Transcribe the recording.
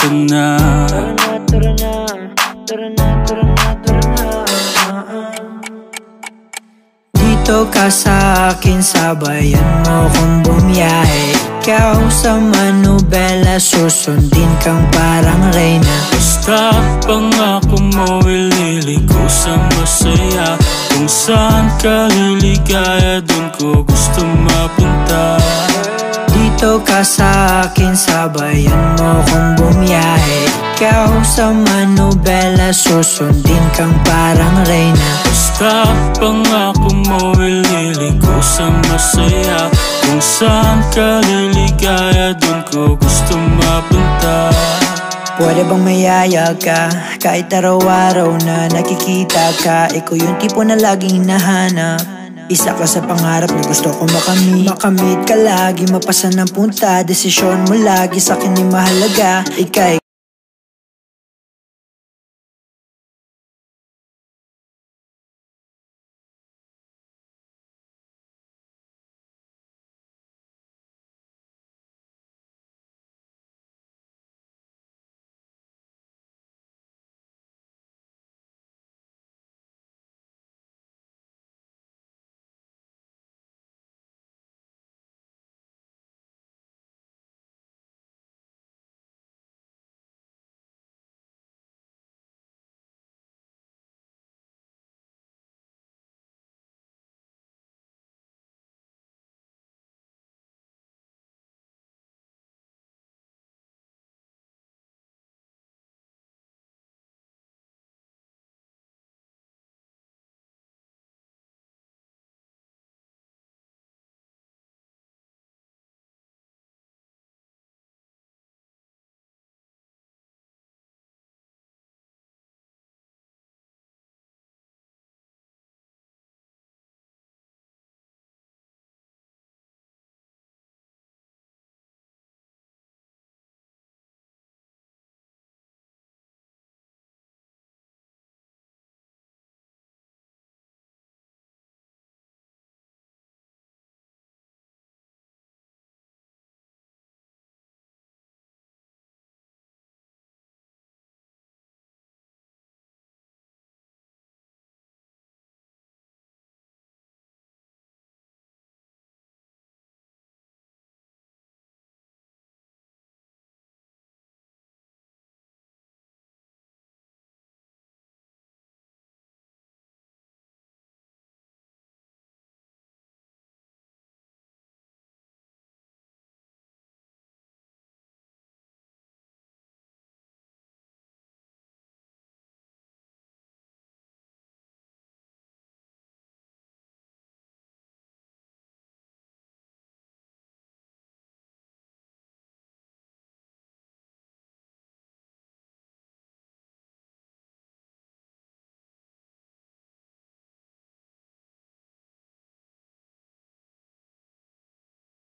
ka na. Tara na, tara na, tara na, tara na, tara na. Dito ka sa akin, sabayan mo kong bumiyahe. Ikaw sa manubela, susundin kang parang reyna. Basta pangako mo, ililigo sa masaya. Kung saan ka liligaya, dun ko gusto mapunta. Dito ka sa akin, sabayan mo kong bumiyahe. Ikaw sa manubela, susundin kang parang reyna. Basta pangako mo, ililigo sa masaya. Kung saan ka liligaya, dun ko gusto mapunta. Pwede bang mayaya ka? Kahit araw-araw na nakikita ka, ikaw yung tipo na laging hinahanap. Isa ka sa pangarap na gusto ko makamit. Makamit ka lagi, mapasan ng punta. Desisyon mo lagi sa akin ay mahalaga. Ika'y